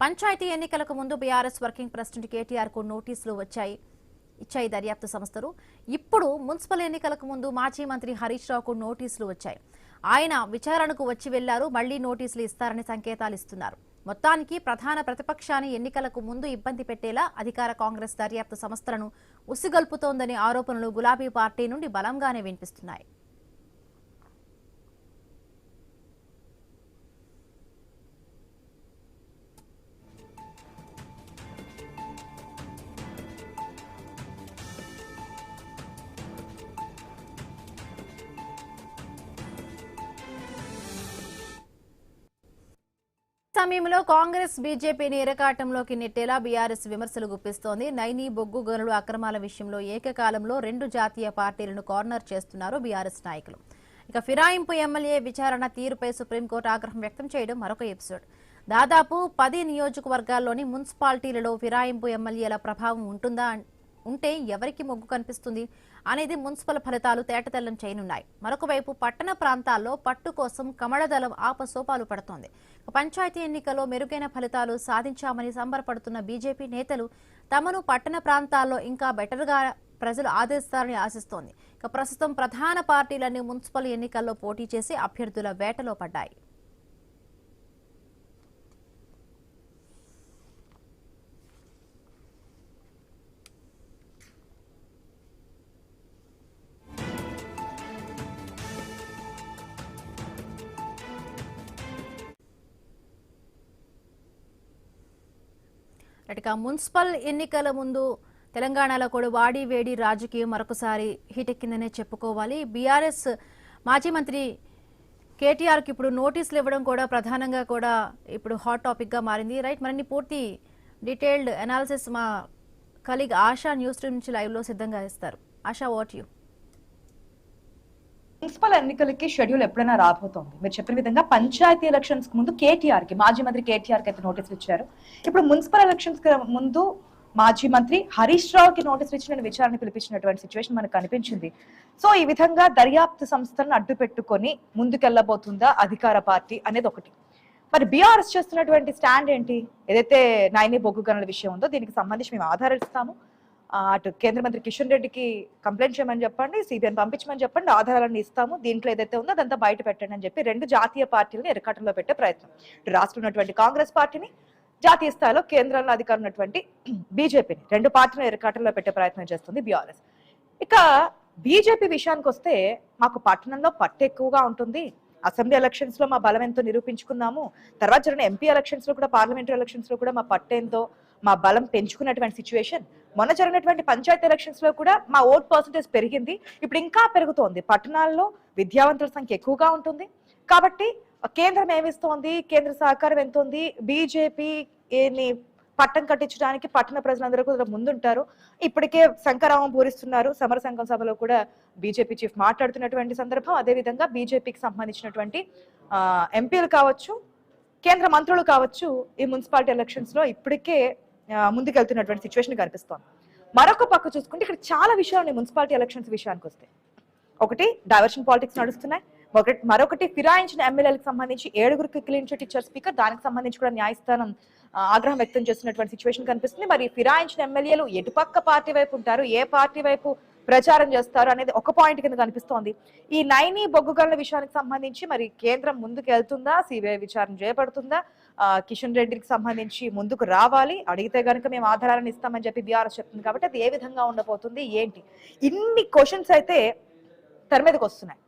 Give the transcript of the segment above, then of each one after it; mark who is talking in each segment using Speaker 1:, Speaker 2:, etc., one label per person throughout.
Speaker 1: పంచాయతీ ఎన్నికలకు ముందు BRS working president KTR కు నోటీసులు ఇచ్చాయి దర్యాప్తు సంస్థలు. ఇప్పుడు మున్సిపల్ ఎన్నికలకు ముందు మాజీ మంత్రి హరీష్ రావుకు నోటీసులు వచ్చాయి. ఆయన విచారణకు వచ్చి వెళ్లారు, మళ్లీ నోటీసులు ఇస్తారని సంకేతాలు ఇస్తున్నారు. మొత్తానికి ప్రధాన ప్రతిపక్షాన్ని ఎన్నికలకు ముందు ఇబ్బంది పెట్టేలా అధికార కాంగ్రెస్ దర్యాప్తు సంస్థలను ఉసిగొల్పుతోందనే ఆరోపణలు గులాబీ పార్టీ నుండి బలంగానే వినిపిస్తున్నాయి. సమయంలో కాంగ్రెస్ బీజేపీని ఎరకాటంలోకి నెట్టేలా బీఆర్ఎస్ విమర్శలు గుప్పిస్తోంది. నైని బొగ్గు గనులు అక్రమాల విషయంలో ఏకకాలంలో 2 జాతీయ పార్టీలను కార్నర్ చేస్తున్నారు బీఆర్ఎస్ నాయకులు. ఇక ఫిరాయింపు ఎమ్మెల్యే విచారణ తీరుపై సుప్రీంకోర్టు ఆగ్రహం వ్యక్తం చేయడం మరొక ఎపిసోడ్. దాదాపు 10 నియోజకవర్గాల్లోని మున్సిపాలిటీలలో ఫిరాయింపు ఎమ్మెల్యేల ప్రభావం ఉంటే ఎవరికి మొగ్గు కనిపిస్తుంది అనేది మున్సిపల్ ఫలితాలు తేటతెల్లం చేయనున్నాయి. మరొకవైపు పట్టణ ప్రాంతాల్లో పట్టు కోసం కమలదళం ఆపసోపాలు పడుతోంది. పంచాయతీ ఎన్నికల్లో మెరుగైన ఫలితాలు సాధించామని సంబరపడుతున్న బీజేపీ నేతలు తమను పట్టణ ప్రాంతాల్లో ఇంకా బెటర్గా ప్రజలు ఆదరిస్తారని ఆశిస్తోంది. ఇక ప్రస్తుతం ప్రధాన పార్టీలన్నీ మున్సిపల్ ఎన్నికల్లో పోటీ చేసి అభ్యర్థుల వేటలో పడ్డాయి. ఇక మున్సిపల్ ఎన్నికల ముందు తెలంగాణలో కూడా వాడి వేడి రాజకీయం మరొకసారి హీటెక్కిందనే చెప్పుకోవాలి. బీఆర్ఎస్ మాజీ మంత్రి కేటీఆర్కి ఇప్పుడు నోటీసులు ఇవ్వడం కూడా ప్రధానంగా కూడా ఇప్పుడు హాట్ టాపిక్గా మారింది. రైట్, మరిన్ని పూర్తి డీటెయిల్డ్ అనాలిసిస్ మా కలీగ్ ఆశా న్యూస్ టీమ్ నుంచి లైవ్లో సిద్ధంగా ఇస్తారు. ASHA, what you?
Speaker 2: మున్సిపల్ ఎన్నికలకి షెడ్యూల్ ఎప్పుడైనా రాబోతోంది. మీరు చెప్పిన విధంగా పంచాయతీ ఎలక్షన్స్ కు ముందు కేటీఆర్ కి, మాజీ మంత్రి కేటీఆర్ కి అయితే నోటీసులు ఇచ్చారు. ఇప్పుడు మున్సిపల్ ఎలక్షన్స్ కి ముందు మాజీ మంత్రి హరీష్ రావుకి నోటీసులు ఇచ్చిన విచారణ పిలిపించినటువంటి సిచ్యువేషన్ మనకు కనిపించింది. సో ఈ విధంగా దర్యాప్తు సంస్థలను అడ్డు పెట్టుకొని ముందుకెళ్లబోతుందా అధికార పార్టీ అనేది ఒకటి. మరి బీఆర్ఎస్ చేస్తున్నటువంటి స్టాండ్ ఏంటి? ఏదైతే నైని బొగ్గు గనుల విషయం ఉందో దీనికి సంబంధించి మేము ఆధారాలు ఇస్తాము, అటు కేంద్ర మంత్రి కిషన్ రెడ్డికి కంప్లైంట్ చేయమని చెప్పండి, సిబిఐని పంపించమని చెప్పండి, ఆధారాలను ఇస్తాము, దీంట్లో ఏదైతే ఉందో అదంతా బయట పెట్టండి అని చెప్పి 2 జాతీయ పార్టీలను ఎరకాటంలో పెట్టే ప్రయత్నం. ఇటు రాష్ట్రంలో ఉన్నటువంటి కాంగ్రెస్ పార్టీని, జాతీయ స్థాయిలో కేంద్రంలో అధికారం ఉన్నటువంటి బీజేపీని, 2 పార్టీలను ఎరకాటంలో పెట్టే ప్రయత్నం చేస్తుంది బీఆర్ఎస్. ఇక బీజేపీ విషయానికి వస్తే మాకు పట్టణంలో పట్టు ఎక్కువగా ఉంటుంది, అసెంబ్లీ ఎలక్షన్స్ లో మా బలం ఎంతో నిరూపించుకున్నాము, తర్వాత జరిగిన ఎంపీ ఎలక్షన్స్ లో కూడా, పార్లమెంటరీ ఎలక్షన్స్ లో కూడా మా పట్టేంతో మా బలం పెంచుకున్నటువంటి సిచ్యువేషన్. మొన్న జరిగినటువంటి పంచాయతీ ఎలక్షన్స్ లో కూడా మా ఓట్ పర్సంటేజ్ పెరిగింది, ఇప్పుడు ఇంకా పెరుగుతోంది. పట్టణాల్లో విద్యావంతుల సంఖ్య ఎక్కువగా ఉంటుంది కాబట్టి కేంద్రం ఏమిస్తోంది, కేంద్ర సహకారం ఎంత ఉంది, బీజేపీని పట్టం కట్టించడానికి పట్టణ ప్రజలందరూ కూడా ముందుంటారు. ఇప్పటికే శంకరామం పూరిస్తున్నారు. సమర సంఘం సభలో కూడా బీజేపీ చీఫ్ మాట్లాడుతున్నటువంటి సందర్భం. అదేవిధంగా బీజేపీకి సంబంధించినటువంటి ఎంపీలు కావచ్చు, కేంద్ర మంత్రులు కావచ్చు, ఈ మున్సిపాలిటీ ఎలక్షన్స్ లో ఇప్పటికే ముందుకెళ్తున్నటువంటి సిచ్యువేషన్ కనిపిస్తోంది. మరొక పక్క చూసుకుంటే ఇక్కడ చాలా విషయాలు మున్సిపాలిటీ ఎలక్షన్స్ విషయానికి వస్తే, ఒకటి డైవర్షన్ పాలిటిక్స్ నడుస్తున్నాయి, మరొకటి ఫిరాయించిన ఎమ్మెల్యేలకు సంబంధించి 7గురికి క్లీన్ చిట్ ఇచ్చారు స్పీకర్, దానికి సంబంధించి కూడా న్యాయస్థానం ఆగ్రహం వ్యక్తం చేస్తున్నటువంటి సిచ్యువేషన్ కనిపిస్తుంది. మరి ఫిరాయించిన ఎమ్మెల్యేలు ఎటుపక్క పార్టీ వైపు ఉంటారు, ఏ పార్టీ వైపు ప్రచారం చేస్తారు అనేది ఒక పాయింట్ కింద కనిపిస్తోంది. ఈ నైని బొగ్గు గనుల విషయానికి సంబంధించి మరి కేంద్రం ముందుకు వెళ్తుందా, సిబిఐ విచారణ చేయబడుతుందా, కిషన్ రెడ్డికి సంబంధించి ముందుకు రావాలి, అడిగితే గనుక మేము ఆధారాలను ఇస్తామని చెప్పి బీఆర్ఎస్ చెప్తుంది. కాబట్టి అది ఏ విధంగా ఉండబోతుంది ఏంటి, ఇన్ని క్వశ్చన్స్ అయితే తెర మీదకి వస్తున్నాయి.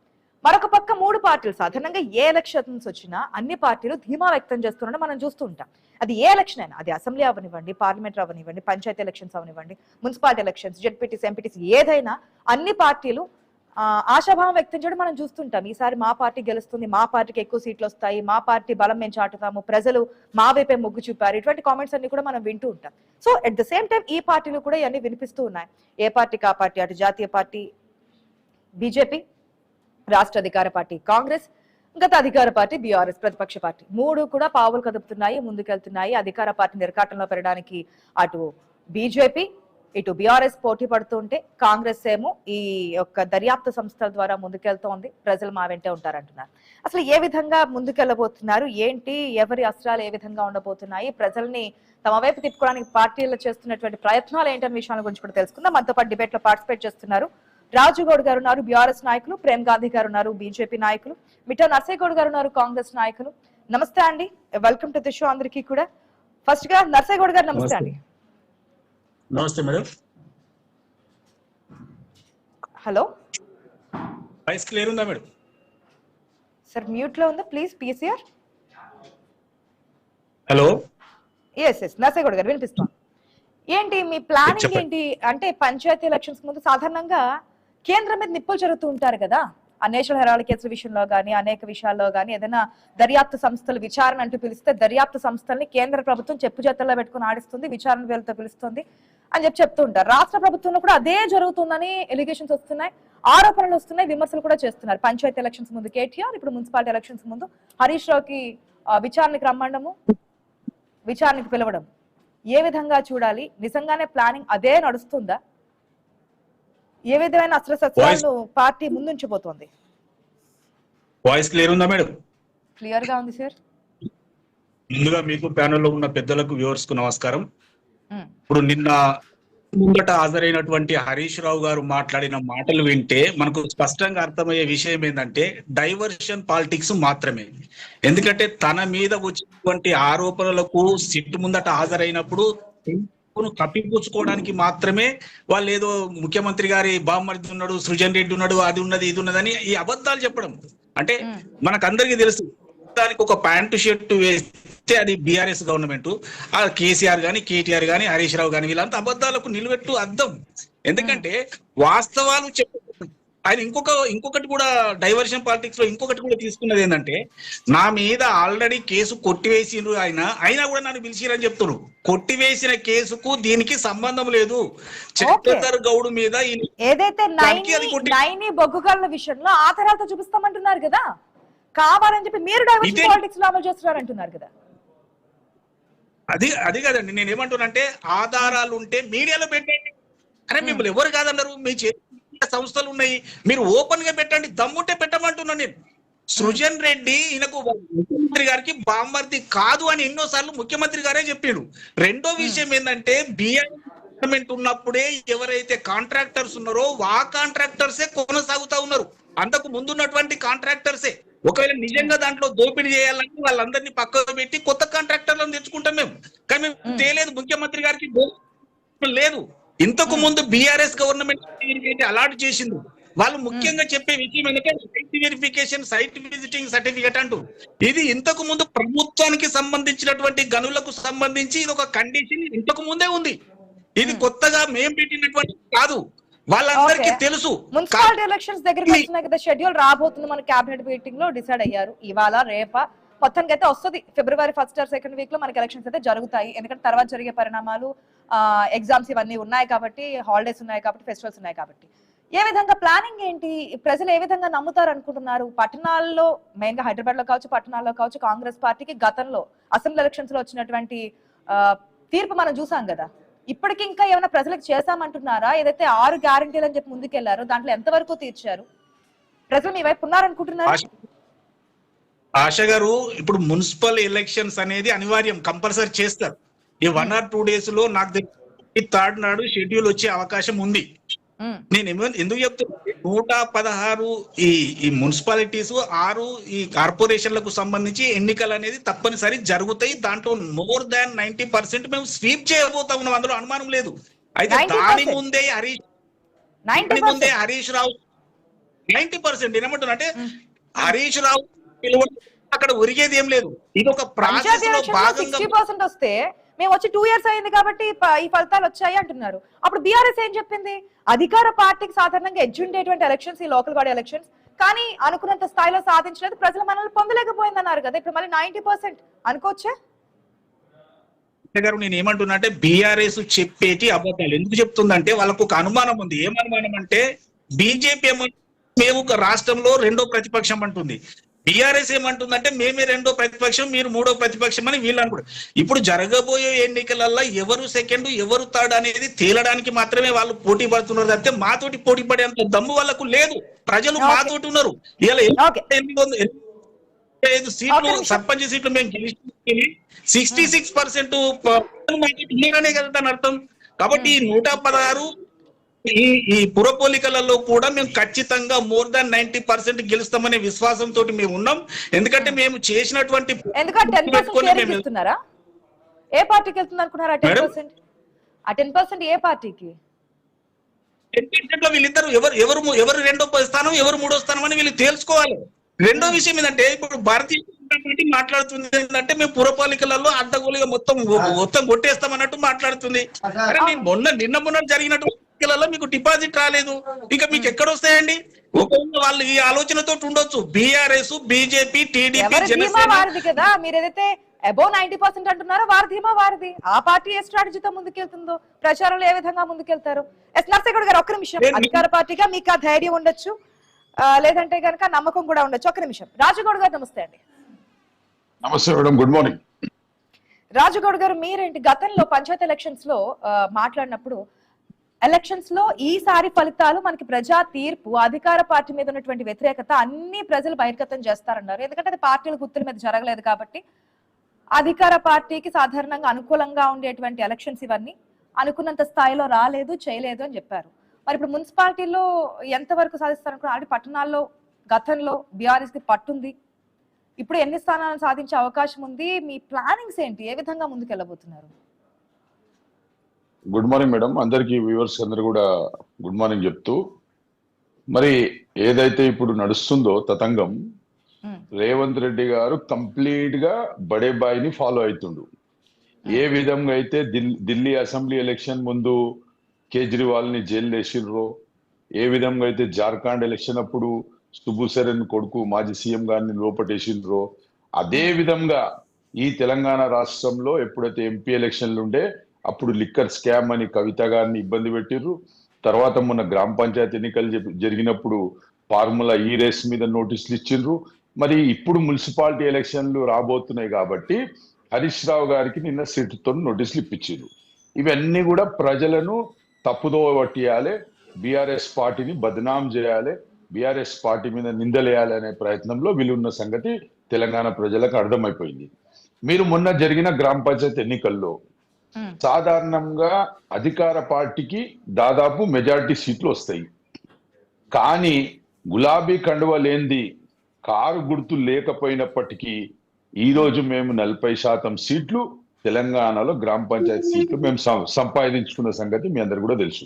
Speaker 2: మరొక పక్క 3 పార్టీలు సాధారణంగా ఏ ఎలక్షన్స్ వచ్చినా అన్ని పార్టీలు ధీమా వ్యక్తం చేస్తున్నా మనం చూస్తూ ఉంటాం. అది ఏ ఎలక్షన్ అయినా, అది అసెంబ్లీ అవనివ్వండి, పార్లమెంట్ అవనివ్వండి, పంచాయతీ ఎలక్షన్స్ అవనివ్వండి, మున్సిపాలిటీ ఎలక్షన్స్, జెడ్పీటీసీ, ఎంపీటీసీ, ఏదైనా అన్ని పార్టీలు ఆశాభావం వ్యక్తం చేయడం మనం చూస్తుంటాం. ఈసారి మా పార్టీ గెలుస్తుంది, మా పార్టీకి ఎక్కువ సీట్లు వస్తాయి, మా పార్టీ బలం మేము చాటుతాము, ప్రజలు మా వైపే మొగ్గు చూపారు, ఇటువంటి కామెంట్స్ అన్ని కూడా మనం వింటూ ఉంటాం. So at the same time ఈ పార్టీలు కూడా ఇవన్నీ వినిపిస్తూ ఉన్నాయి. ఏ పార్టీకి ఆ పార్టీ, అటు జాతీయ పార్టీ బీజేపీ, రాష్ట్ర అధికార పార్టీ కాంగ్రెస్, గత అధికార పార్టీ బీఆర్ఎస్ ప్రతిపక్ష పార్టీ 3 కూడా పావులు కదుపుతున్నాయి, ముందుకెళ్తున్నాయి. అధికార పార్టీ నిర్కాటంలో పెరగడానికి అటు బీజేపీ, ఇటు బీఆర్ఎస్ పోటీ పడుతుంటే కాంగ్రెస్ ఏమో ఈ యొక్క దర్యాప్తు సంస్థల ద్వారా ముందుకెళ్తోంది, ప్రజలు మా వెంటే ఉంటారంటున్నారు. అసలు ఏ విధంగా ముందుకెళ్ళబోతున్నారు, ఏంటి, ఎవరి అస్త్రాలు ఏ విధంగా ఉండబోతున్నాయి, ప్రజల్ని తమ వైపు తిప్పుకోవడానికి పార్టీలు చేస్తున్నటువంటి ప్రయత్నాలు ఏంటనే విషయాల గురించి కూడా తెలుసుకుందాం. మనతో పాటు డిబేట్ లో పార్టిసిపేట్ చేస్తున్నారు రాజుగౌడ్ గారు ఉన్నారు, బీఆర్ఎస్ నాయకులు, ప్రేమ్ గాంధీ గారు ఉన్నారు, బీజేపీ నాయకులు, మిఠా నర్సేగౌడ్ గారు ఉన్నారు, కాంగ్రెస్ నాయకులు. నమస్తే అండి, వెల్కమ్ టు ది షో అందరికీ కూడా. ఫస్ట్ గా నర్సేగౌడ్ గారు నమస్తే అండి.
Speaker 3: నమస్తే మేడం.
Speaker 2: హలో,
Speaker 3: వాయిస్ క్లియర్ ఉందా మేడం?
Speaker 2: సార్ మ్యూట్ లో ఉందా please, PCR.
Speaker 3: Hello,
Speaker 2: yes Narse Goud గారు వినిపిస్తాం. ఏంటి మీ ప్లానింగ్ ఏంటి అంటే పంచాయతీ ఎలక్షన్స్ ముందు సాధారణంగా కేంద్రం మీద నిప్పులు జరుగుతూ ఉంటారు కదా, ఆ నేషనల్ హెరాల్డ్ కేసుల విషయంలో కానీ అనేక విషయాల్లో కానీ ఏదైనా దర్యాప్తు సంస్థలు విచారణ అంటూ పిలిస్తే దర్యాప్తు సంస్థల్ని కేంద్ర ప్రభుత్వం చెప్పు చేతల్లో పెట్టుకుని ఆడిస్తుంది, విచారణ పేరుతో పిలుస్తుంది అని చెప్తూ ఉంటారు. రాష్ట్ర ప్రభుత్వంలో కూడా అదే జరుగుతుందని ఎలిగేషన్స్ వస్తున్నాయి, ఆరోపణలు వస్తున్నాయి, విమర్శలు కూడా చేస్తున్నారు. పంచాయతీ ఎలక్షన్స్ ముందు కేటీఆర్, ఇప్పుడు మున్సిపాలిటీ ఎలక్షన్స్ ముందు హరీష్ రావుకి విచారణకి రమ్మడము, విచారణకి పిలవడం ఏ విధంగా చూడాలి? నిజంగానే ప్లానింగ్ అదే నడుస్తుందా? ఏ విధమైన అస్త్రశస్త్రాలను పార్టీ ముందుంచబోతోంది?
Speaker 3: వాయిస్ క్లియర్ ఉందా మేడం?
Speaker 2: క్లియర్ గా ఉంది సార్.
Speaker 3: ముందుగా మీకు ప్యానెల్లో ఉన్న పెద్దలకు వ్యూవర్స్ కు నమస్కారం. ఇప్పుడు నిన్న ముందట హాజరైనటువంటి హరీష్ రావు గారు మాట్లాడిన మాటలు వింటే మనకు స్పష్టంగా అర్థమయ్యే విషయం ఏంటంటే డైవర్షన్ పాలిటిక్స్ మాత్రమే. ఎందుకంటే తన మీద వచ్చినటువంటి ఆరోపణలకు సిట్టు ముందట హాజరైనప్పుడు కప్పిపుచ్చుకోవడానికి మాత్రమే వాళ్ళు ఏదో ముఖ్యమంత్రి గారి బామ్మర్ది ఉన్నాడు, సృజన్ రెడ్డి ఉన్నాడు, అది ఉన్నది ఇది ఉన్నదని ఈ అబద్ధాలు చెప్పడం. అంటే మనకందరికీ తెలుసు, దానికి ఒక ప్యాంటు షర్టు వేస్తే అది బీఆర్ఎస్ గవర్నమెంట్, ఆ కేసీఆర్ గాని కేటీఆర్ గాని హరీష్ రావు గాని వీళ్ళంతా అబద్ధాలకు నిలబెట్టు అర్థం. ఎందుకంటే వాస్తవాలు చెప్ప ఆయన ఇంకొకటి కూడా డైవర్షన్ పాలిటిక్స్ లో ఇంకొకటి కూడా తీసుకున్నది ఏంటంటే, నా మీద ఆల్రెడీ కేసు కొట్టివేసిండ్రు, అయినా కూడా నన్ను పిలిచిరని చెప్తున్నారు. కొట్టివేసిన కేసుకు దీనికి సంబంధం లేదు. చక్రధర్ గౌడ్ మీద
Speaker 2: ఏదైతే నైని బొగ్గుగల్ల విషయంలో ఆధారాలతో చూపిస్తామంటున్నారు కదా, కావాలని చెప్పి మీరు డైవర్షన్ పాలిటిక్స్ లో అమలు చేస్తున్నారు అంటున్నారు కదా.
Speaker 3: అది కదండి, నేను ఏమంటున్నానంటే ఆధారాలు ఉంటే మీడియాలో పెట్టండి. అరే మిమ్మల్ని ఎవరు కాదన్నారు, మీ చేతి సంస్థలు ఉన్నాయి, మీరు ఓపెన్ గా పెట్టండి, దమ్ముంటే పెట్టమంటున్నాను నేను. సృజన్ రెడ్డి ఈయనకు ముఖ్యమంత్రి గారికి బామ్మర్ది కాదు అని ఎన్నోసార్లు ముఖ్యమంత్రి గారే చెప్పాడు. రెండో విషయం ఏంటంటే బీఆర్ఎస్ గవర్నమెంట్ ఉన్నప్పుడే ఎవరైతే కాంట్రాక్టర్స్ ఉన్నారో ఆ కాంట్రాక్టర్సే కొనసాగుతా ఉన్నారు, అంతకు ముందున్నటువంటి కాంట్రాక్టర్సే. ఒకవేళ నిజంగా దాంట్లో దోపిడీ చేయాలంటే వాళ్ళందరినీ పక్కకు పెట్టి కొత్త కాంట్రాక్టర్లను తెచ్చుకుంటాం మేము. కానీ మేము తేలేదు, ముఖ్యమంత్రి గారికి లేదు. ఇంతకు ముందు బీఆర్ఎస్ గవర్నమెంట్ అలాట్ చేసింది. వాళ్ళు ముఖ్యంగా చెప్పే విషయం ఏంటంటే site verification, site visiting certificate అంటూ. ఇది ఇంతకు ముందు ప్రభుత్వానికి సంబంధించినటువంటి గనులకు సంబంధించి ఇది ఒక కండిషన్ ఇంతకు ముందే ఉంది. ఇది కొత్తగా మేము పెట్టినటువంటి కాదు, వాళ్ళందరికీ తెలుసు.
Speaker 2: మున్సిపాలిటీ ఎలక్షన్స్ దగ్గరికి వస్తున్నాయి కదా, షెడ్యూల్ రాబోతుంది, మన కేబినెట్ మీటింగ్ లో డిసైడ్ అయ్యారు. ఇవాళ రేపా మొత్తానికి అయితే వస్తుంది. ఫిబ్రవరి 1st or 2nd వీక్ లో మనకి ఎలక్షన్స్ అయితే జరుగుతాయి. ఎందుకంటే తర్వాత జరిగే పరిణామాలు, ఎగ్జామ్స్ ఇవన్నీ ఉన్నాయి కాబట్టి, హాలిడేస్ ఉన్నాయి కాబట్టి, ఫెస్టివల్స్ ఉన్నాయి కాబట్టి. ఏ విధంగా ప్లానింగ్ ఏంటి, ప్రజలు ఏ విధంగా నమ్ముతారు అనుకుంటున్నారు? పట్టణాల్లో మెయిన్ గా హైదరాబాద్ లో కావచ్చు, పట్టణాల్లో కావచ్చు, కాంగ్రెస్ పార్టీకి గతంలో అసెంబ్లీ ఎలక్షన్స్ లో వచ్చినటువంటి తీర్పు మనం చూసాం కదా. ఇప్పటికి ఇంకా ఏమైనా ప్రజలకు చేశామంటున్నారా? ఏదైతే 6 గ్యారంటీలు అని చెప్పి ముందుకెళ్లారో దాంట్లో ఎంతవరకు తీర్చారు? ప్రజలు మీ వైపు ఉన్నారనుకుంటున్నారు?
Speaker 3: ఆశ గారు, ఇప్పుడు మున్సిపల్ ఎలక్షన్స్ అనేది అనివార్యం, కంపల్సరీ చేస్తారు. ఈ 1 or 2 days లో నాకు తెలిసి 3rd నాడు షెడ్యూల్ వచ్చే అవకాశం ఉంది. నేను ఎందుకు చెప్తున్నా, 116 ఈ మున్సిపాలిటీస్, 6 ఈ కార్పొరేషన్లకు సంబంధించి ఎన్నికలు అనేది తప్పనిసరి జరుగుతాయి. దాంట్లో more than 90% మేము స్వీప్ చేయబోతా ఉన్నాం, అందులో అనుమానం లేదు. అయితే దాని ముందే హరీష్ రావు 90% ఏమంటున్నా అంటే హరీష్ రావు అక్కడ ఒరిగేది ఏం లేదు. ఇది ఒక ప్రాసెస్ లో భాగంగా
Speaker 2: 60% వస్తే మేము వచ్చి 2 years అయింది కాబట్టి ఈ ఫలితాలు వచ్చాయి అంటున్నారు. అప్పుడు బీఆర్ఎస్ ఏం చెప్పింది? అధికార పార్టీకి సాధారణంగా ఎడ్జుండేటువంటి ఎలక్షన్స్ ఈ లోకల్ బాడీ ఎలక్షన్స్, కానీ అనుకున్నంత స్థాయిలో సాధించలేదు, ప్రజలు మనల్ని పొందలేకపోయింది అన్నారు కదా. ఇప్పుడు మళ్ళీ 90% అనుకోవచ్చా?
Speaker 3: గారు నేను ఏమంటున్నా అంటే బీఆర్ఎస్ చెప్పేటి అబద్ధాలు ఎందుకు చెప్తుందంటే వాళ్ళకు ఒక అనుమానం ఉంది. ఏమనుమానం అంటే బీజేపీ మేము రాష్ట్రంలో 2వ ప్రతిపక్షం అంటుంది, టిఆర్ఎస్ ఏమంటుందంటే మేమే రెండో ప్రతిపక్షం, మీరు మూడో ప్రతిపక్షం అని వీళ్ళు అనుకుంటారు. ఇప్పుడు జరగబోయే ఎన్నికలలో ఎవరు సెకండ్ ఎవరు థర్డ్ అనేది తేలడానికి మాత్రమే వాళ్ళు పోటీ పడుతున్నారు తప్పితే మాతోటి పోటీ పడేంత దమ్ము వాళ్ళకు లేదు. ప్రజలు మాతోటి ఉన్నారు. ఇలా 85 సీట్లు సర్పంచ్ సీట్లు మేము గెలిచి 66% ఉన్నారనే కదా దాని అర్థం. కాబట్టి ఈ 116 ఈ పురపోలికలలో కూడా మేము ఖచ్చితంగా మోర్ దాన్ 90% గెలుస్తామనే విశ్వాసంతో మేము ఉన్నాం. ఎందుకంటే మేము చేసినటువంటి
Speaker 2: ఏ పార్టీకి వెళ్తుంది అనుకున్నారా? 10%? ఆ 10% ఏ పార్టీకి?
Speaker 3: వీళ్ళిద్దరు ఎవరు రెండో స్థానం ఎవరు మూడో స్థానం అని వీళ్ళు తెలుసుకోవాలి. రెండో విషయం ఏంటంటే ఇప్పుడు భారతీయ జనతా పార్టీ మాట్లాడుతుంది ఏంటంటే మేము పురపాలికలలో అడ్డగోలుగా మొత్తం కొట్టేస్తాం అన్నట్టు మాట్లాడుతుంది. అరే నిన్న మొన్న జరిగినట్టు మీకు డిపాజిట్ రాలేదు, ఇంకా మీకు ఎక్కడ వస్తాయండి? వాళ్ళు ఈ ఆలోచనతో ఉండొచ్చు. బీఆర్ఎస్, బీజేపీ, టీడీపీ,
Speaker 2: జనసేన కదా. మీరు ఏదైతే అబౌవ్ 90% అంటున్నారో వారి ధీమా వారిది. ఆ పార్టీ ఏ స్ట్రాటజీతో ముందుకెళ్తుందో, ప్రచారంలో ఏ విధంగా ముందుకెళ్తారు? నర్సేగౌడ్ గారు ఒక్క నిమిషం. అధికార పార్టీగా మీకు ఆ ధైర్యం ఉండొచ్చు, లేదంటే కనుక నమ్మకం కూడా ఉండొచ్చు. ఒక్క నిమిషం. రాజగౌడ్ గారు నమస్తే అండి.
Speaker 4: నమస్తే మేడం, గుడ్ మార్నింగ్.
Speaker 2: రాజగౌడ్ గారు, మీరేంటి గతంలో పంచాయతీ ఎలక్షన్స్ లో మాట్లాడినప్పుడు ఎలక్షన్స్ లో ఈసారి ఫలితాలు మనకి ప్రజా తీర్పు అధికార పార్టీ మీద ఉన్నటువంటి వ్యతిరేకత అన్ని ప్రజలు బహిర్గతం చేస్తారన్నారు. ఎందుకంటే అది పార్టీల గుర్తుల మీద జరగలేదు కాబట్టి అధికార పార్టీకి సాధారణంగా అనుకూలంగా ఉండేటువంటి ఎలక్షన్స్ ఇవన్నీ అనుకున్నంత స్థాయిలో రాలేదు, చేయలేదు అని చెప్పారు. మరి ఇప్పుడు మున్సిపాలిటీలో ఎంత వరకు సాధిస్తారనుకున్నారు? ఆల్రెడీ పట్టణాల్లో గతంలో బీఆర్ఎస్ కి పట్టుంది. ఇప్పుడు ఎన్ని స్థానాలను సాధించే అవకాశం ఉంది? మీ ప్లానింగ్స్ ఏంటి? ఏ విధంగా ముందుకెళ్ళబోతున్నారు?
Speaker 4: గుడ్ మార్నింగ్ మేడం, అందరికి వ్యూవర్స్ అందరు కూడా గుడ్ మార్నింగ్ చెప్తూ, మరి ఏదైతే ఇప్పుడు నడుస్తుందో తతంగం, రేవంత్ రెడ్డి గారు కంప్లీట్ గా బడే బాయ్ని ఫాలో అవుతుండు. ఏ విధంగా అయితే ఢిల్లీ అసెంబ్లీ ఎలక్షన్ ముందు కేజ్రీవాల్ ని జైలు వేసిర్రో, ఏ విధంగా అయితే జార్ఖండ్ ఎలక్షన్ అప్పుడు సుబ్బు సరెన్ కొడుకు మాజీ సీఎం గారిని లోపటేసిండ్రో, అదే విధంగా ఈ తెలంగాణ రాష్ట్రంలో ఎప్పుడైతే ఎంపీ ఎలక్షన్లు ఉండే అప్పుడు లిక్కర్ స్కామ్ అని కవిత గారిని ఇబ్బంది పెట్టిర్రు. తర్వాత మొన్న గ్రామ పంచాయతీ ఎన్నికలు జరిగినప్పుడు ఫార్ములా ఈ రేస్ మీద నోటీసులు ఇచ్చిండ్రు. మరి ఇప్పుడు మున్సిపాలిటీ ఎలక్షన్లు రాబోతున్నాయి కాబట్టి హరీష్ రావు గారికి నిన్న సిట్తో నోటీసులు ఇప్పించారు. ఇవన్నీ కూడా ప్రజలను తప్పుదోవ పట్టియాలి, బీఆర్ఎస్ పార్టీని బదనాం చేయాలి, బీఆర్ఎస్ పార్టీ మీద నిందలేయాలి అనే ప్రయత్నంలో వీళ్ళున్న సంగతి తెలంగాణ ప్రజలకు అర్థమైపోయింది. మీరు మొన్న జరిగిన గ్రామ పంచాయతీ ఎన్నికల్లో సాధారణంగా అధికార పార్టీకి దాదాపు మెజారిటీ సీట్లు వస్తాయి. కానీ గులాబీ కండువ లేనిది, కారు గుర్తు లేకపోయినప్పటికీ ఈ రోజు మేము 40% సీట్లు తెలంగాణలో గ్రామ పంచాయతీ సీట్లు మేము సంపాదించుకున్న సంగతి మీ అందరు కూడా తెలుసు.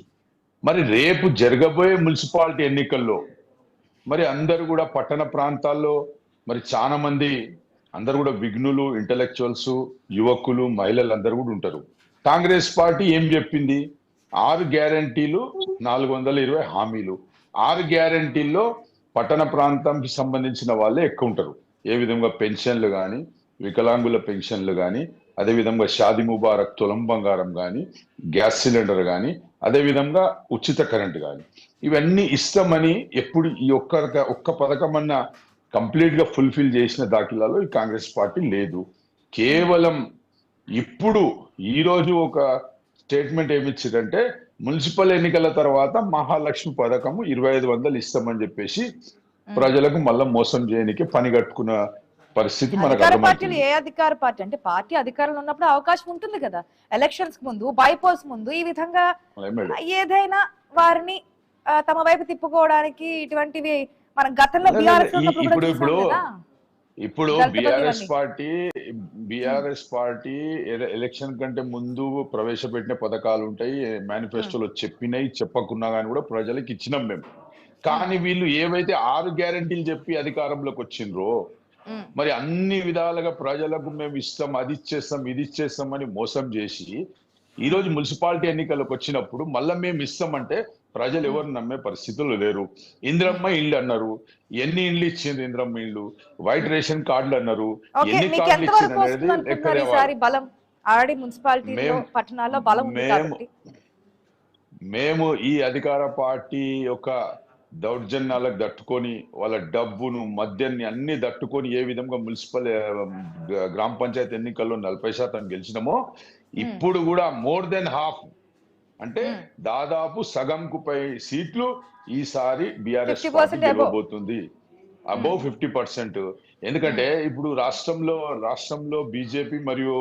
Speaker 4: మరి రేపు జరగబోయే మున్సిపాలిటీ ఎన్నికల్లో మరి అందరు కూడా పట్టణ ప్రాంతాల్లో మరి చాలా మంది అందరు కూడా విఘ్నులు, ఇంటలెక్చువల్స్, యువకులు, మహిళలు అందరు కూడా ఉంటారు. కాంగ్రెస్ పార్టీ ఏం చెప్పింది? 6 గ్యారంటీలు, 420 హామీలు. 6 గ్యారంటీల్లో పట్టణ ప్రాంతానికి సంబంధించిన వాళ్ళే ఎక్కువ ఉంటారు. ఏ విధంగా పెన్షన్లు కానీ, వికలాంగుల పెన్షన్లు కానీ, అదేవిధంగా షాది ముబారక్ తులం బంగారం కానీ, గ్యాస్ సిలిండర్ కానీ, అదేవిధంగా ఉచిత కరెంట్ కానీ, ఇవన్నీ ఇస్తామని ఎప్పుడు ఈ ఒక్క పథకం అన్న కంప్లీట్ గా ఫుల్ఫిల్ చేసిన దాఖలాలో ఈ కాంగ్రెస్ పార్టీ లేదు. కేవలం ఇప్పుడు ఈ రోజు ఒక స్టేట్మెంట్ ఏమిచ్చారంటే మున్సిపల్ ఎన్నికల తర్వాత మహాలక్ష్మి పథకము 2500 ఇస్తామని చెప్పేసి ప్రజలకు మళ్ళా మోసం చేయడానికి పని కట్టుకున్న పరిస్థితి మనకు
Speaker 2: పార్టీలు. ఏ అధికార పార్టీ అంటే పార్టీ అధికారంలో ఉన్నప్పుడు అవకాశం ఉంటుంది కదా, ఎలక్షన్స్ ముందు, బైపోల్స్ ముందు ఈ విధంగా ఏదైనా వారిని తమ వైపు తిప్పుకోవడానికి ఇటువంటివి మనం గతంలో
Speaker 4: ఇప్పుడు బిఆర్ఎస్ పార్టీ ఎలక్షన్ కంటే ముందు ప్రవేశపెట్టిన పథకాలు ఉంటాయి, మేనిఫెస్టోలో చెప్పినాయి, చెప్పకున్నా కానీ కూడా ప్రజలకు ఇచ్చినాం మేము. కానీ వీళ్ళు ఏవైతే 6 గ్యారంటీలు చెప్పి అధికారంలోకి వచ్చిండ్రో, మరి అన్ని విధాలుగా ప్రజలకు మేము ఇస్తాం, అది ఇచ్చేస్తాం, ఇది ఇచ్చేస్తాం అని మోసం చేసి ఈ రోజు మున్సిపాలిటీ ఎన్నికలకు వచ్చినప్పుడు మళ్ళా మేము ఇస్తామంటే ప్రజలు ఎవరు నమ్మే పరిస్థితుల్లో లేరు. ఇంద్రమ్మ ఇళ్ళు అన్నారు, ఎన్ని ఇండ్లు ఇచ్చింది ఇంద్రమ్మ ఇళ్ళు? వైట్ రేషన్ కార్డులు అన్నారు, ఎన్ని కార్డులు ఇచ్చింది అనేది
Speaker 2: లెక్క.
Speaker 4: మేము ఈ అధికార పార్టీ యొక్క దౌర్జన్యాలకు తట్టుకొని వాళ్ళ డబ్బును మద్యాన్ని అన్ని తట్టుకొని ఏ విధంగా మున్సిపల్ గ్రామ పంచాయతీ ఎన్నికల్లో 40% గెలిచినామో ఇప్పుడు కూడా మోర్ దెన్ హాఫ్ అంటే దాదాపు సగంకు పై సీట్లు ఈసారి బీఆర్ఎస్ పార్టీ గెలవబోతుంది. అబౌవ్ 50%. ఎందుకంటే ఇప్పుడు రాష్ట్రంలో బీజేపీ మరియు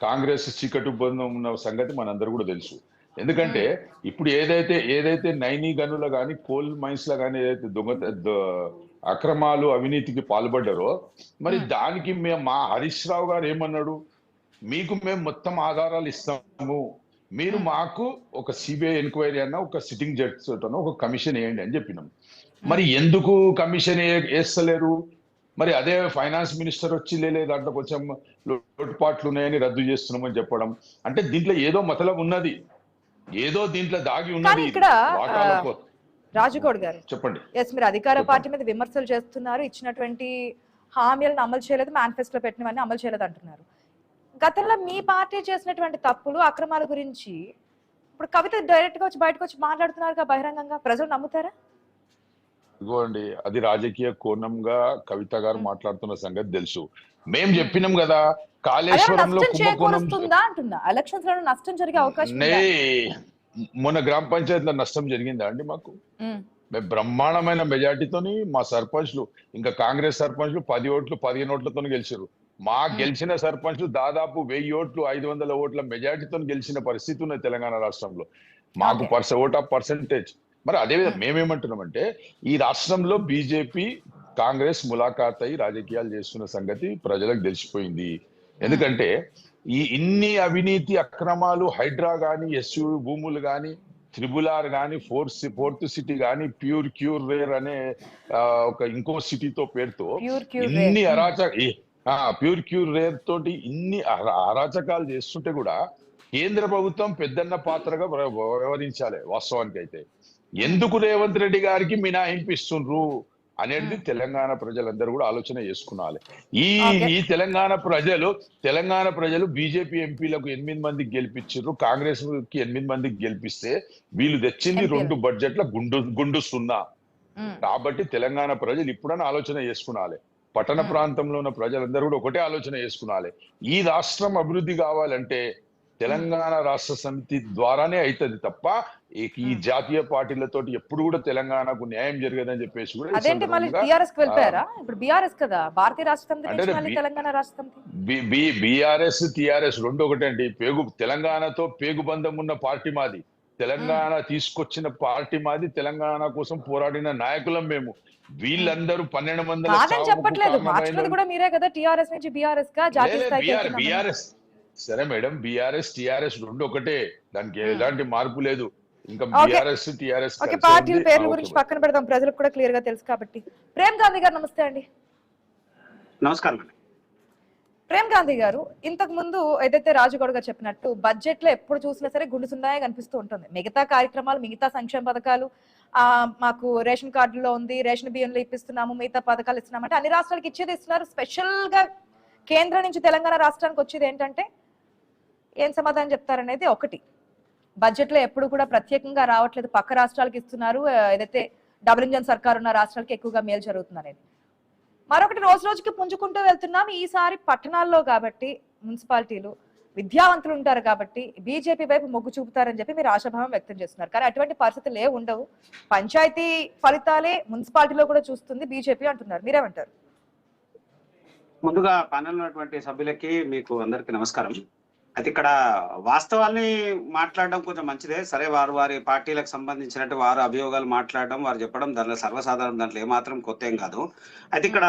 Speaker 4: కాంగ్రెస్ చీకటి బంధం ఉన్న సంగతి మనందరూ కూడా తెలుసు. ఎందుకంటే ఇప్పుడు ఏదైతే నైనీ గనుల గాని కోల్ మైన్స్ లో గానీ ఏదైతే అక్రమాలు అవినీతికి పాల్పడ్డారో మరి దానికి మా హరీష్ రావు గారు ఏమన్నాడు, మీకు మేము మొత్తం ఆధారాలు ఇస్తాము, మీరు మాకు ఒక సిబిఐ ఎంక్వైరీ అన్న ఒక సిట్టింగ్ జడ్జి తోనో ఒక కమిషన్ వేయండి అని చెప్పినాం. మరి ఎందుకు కమిషన్ వేస్తలేరు? మరి అదే ఫైనాన్స్ మినిస్టర్ వచ్చి దాంట్లో కొంచెం లోటుపాట్లు ఉన్నాయని రద్దు చేస్తున్నామని చెప్పడం అంటే దీంట్లో ఏదో మతలబు ఉన్నది, ఏదో దీంట్లో దాగి ఉన్నది.
Speaker 2: ఇక్కడ రాజుగౌడ్ గారు చెప్పండి. మీరు అధికార పార్టీ మీద విమర్శలు చేస్తున్నారు, ఇచ్చినటువంటి హామీలను అమలు చేయలేదు, మేనిఫెస్టోలో పెట్టినవన్నీ అమలు చేయలేదు అంటున్నారు. గతంలో మీ పార్టీ చేసినటువంటి తప్పులు అక్రమాల గురించి ఇప్పుడు కవిత డైరెక్ట్ గా వచ్చి బయటకు వచ్చి మాట్లాడుతున్నారు బహిరంగంగా, ప్రజలు నమ్ముతారా?
Speaker 4: ఇదిగోండి, అది రాజకీయ కోణంగా కవిత గారు మాట్లాడుతున్న సంగతి తెలుసు. మేం చెప్పినాం కదా కాళేశ్వరంలో
Speaker 2: ఎలక్షన్స్ లో నష్టం జరిగే అవకాశం
Speaker 4: మొన్న గ్రామ పంచాయతీలో నష్టం జరిగిందా అండి? మాకు మేము బ్రహ్మాండమైన మెజార్టీతోని మా సర్పంచ్లు ఇంకా కాంగ్రెస్ సర్పంచ్లు 10 ఓట్లు 15 ఓట్లతో గెలిచారు. మా గెలిచిన సర్పంచ్లు దాదాపు 1000 ఓట్లు 500 ఓట్ల మెజార్టీతో గెలిచిన పరిస్థితి ఉన్నది తెలంగాణ రాష్ట్రంలో. మాకు ఓట్ ఆఫ్ పర్సెంటేజ్. మరి అదేవిధంగా మేమేమంటున్నామంటే ఈ రాష్ట్రంలో బీజేపీ కాంగ్రెస్ ములాఖాత్ అయి రాజకీయాలు చేస్తున్న సంగతి ప్రజలకు తెలిసిపోయింది. ఎందుకంటే ఇన్ని అవినీతి అక్రమాలు హైడ్రా గాని, ఎస్యూ భూములు గాని, త్రిబులార్ గాని, ఫోర్త్ సిటీ గాని, ప్యూర్ రేర్ అనే ఒక ఇంకో సిటీతో పేరుతో ఇన్ని ప్యూర్ రేర్ తోటి ఇన్ని అరాచకాలు చేస్తుంటే కూడా కేంద్ర ప్రభుత్వం పెద్దన్న పాత్రగా వ్యవహరించాలి. వాస్తవానికి అయితే ఎందుకు రేవంత్ రెడ్డి గారికి మినహాయింపిస్తుండ్రు అనేది తెలంగాణ ప్రజలందరూ కూడా ఆలోచన చేసుకున్నాలి. ఈ తెలంగాణ ప్రజలు బీజేపీ ఎంపీలకు 8 మందికి గెలిపించారు, కాంగ్రెస్ కి 8 మందికి గెలిపిస్తే వీళ్ళు తెచ్చింది 2 బడ్జెట్ల గుండు సున్నా. కాబట్టి తెలంగాణ ప్రజలు ఇప్పుడన్నా ఆలోచన చేసుకున్నాలి. పట్టణ ప్రాంతంలో ఉన్న ప్రజలందరూ కూడా ఒకటే ఆలోచన చేసుకున్నాలి. ఈ రాష్ట్రం అభివృద్ధి కావాలంటే తెలంగాణ రాష్ట్ర సమితి ద్వారానే అవుతుంది తప్ప ఈ జాతీయ పార్టీలతో ఎప్పుడు కూడా తెలంగాణకు న్యాయం జరగదని చెప్పేసి కూడా బీఆర్ఎస్ టీఆర్ఎస్ రెండు ఒకటే అండి. తెలంగాణతో పేగుబంధం ఉన్న పార్టీ మాది, తెలంగాణ తీసుకొచ్చిన పార్టీ మాది, తెలంగాణ కోసం పోరాడిన నాయకులం మేము. వీళ్ళందరూ 1200 సరే మేడం, బీఆర్ఎస్ టీఆర్ఎస్ రెండు ఒకటే, దానికి ఎలాంటి మార్పు లేదు. ఇంకా బీఆర్ఎస్ టీఆర్ఎస్
Speaker 2: పార్టీల పేర్ల గురించి పక్కన పెడదాం, ప్రజలకు కూడా క్లియర్ గా తెలుసు కాబట్టి. ప్రేమ్ గాంధీ గారు నమస్తే అండి.
Speaker 5: నమస్కారం.
Speaker 2: ప్రేమ్ గాంధీ గారు, ఇంతకు ముందు ఏదైతే రాజుగౌడ్ గారు చెప్పినట్టు బడ్జెట్ లో ఎప్పుడు చూసినా సరే గుండు సున్నాయే కనిపిస్తూ ఉంటుంది. మిగతా కార్యక్రమాలు, మిగతా సంక్షేమ పథకాలు, మాకు రేషన్ కార్డులో ఉంది, రేషన్ బియ్యంలో ఇప్పిస్తున్నాము, మిగతా పథకాలు ఇస్తున్నామంటే అన్ని రాష్ట్రాలకు ఇచ్చేది ఇస్తున్నారు. స్పెషల్ గా కేంద్రం నుంచి తెలంగాణ రాష్ట్రానికి వచ్చేది ఏంటంటే ఏం సమాధానం చెప్తారనేది ఒకటి. బడ్జెట్ లో ఎప్పుడు కూడా ప్రత్యేకంగా రావట్లేదు, పక్క రాష్ట్రాలకు ఇస్తున్నారు, ఏదైతే డబుల్ ఇంజన్ సర్కార్ ఉన్న రాష్ట్రాలకి ఎక్కువగా మేలు జరుగుతుంది అనేది. మరొకటి, రోజు రోజుకి పుంజుకుంటూ వెళ్తున్నాం. ఈసారి పట్టణాల్లో కాబట్టి మున్సిపాలిటీలు విద్యావంతులు ఉంటారు కాబట్టి బీజేపీ వైపు మొగ్గు చూపుతారని చెప్పి మీరు ఆశాభావం వ్యక్తం చేస్తున్నారు. కానీ అటువంటి పరిస్థితులు ఉండవు. పంచాయతీ ఫలితాలే మున్సిపాలిటీలో కూడా చూస్తుంది బీజేపీ అంటున్నారు. మీరేమంటారు?
Speaker 5: ముందుగా ప్యానెల్ ఉన్నటువంటి సభ్యులకి మీకు అందరికి నమస్కారం. అయితే ఇక్కడ వాస్తవాల్ని మాట్లాడడం కొంచెం మంచిదే. సరే, వారి పార్టీలకు సంబంధించినట్టు వారు అభియోగాలు మాట్లాడడం, వారు చెప్పడం దాంట్లో సర్వసాధారణం, దాంట్లో ఏమాత్రం కొత్త ఏం కాదు. అయితే ఇక్కడ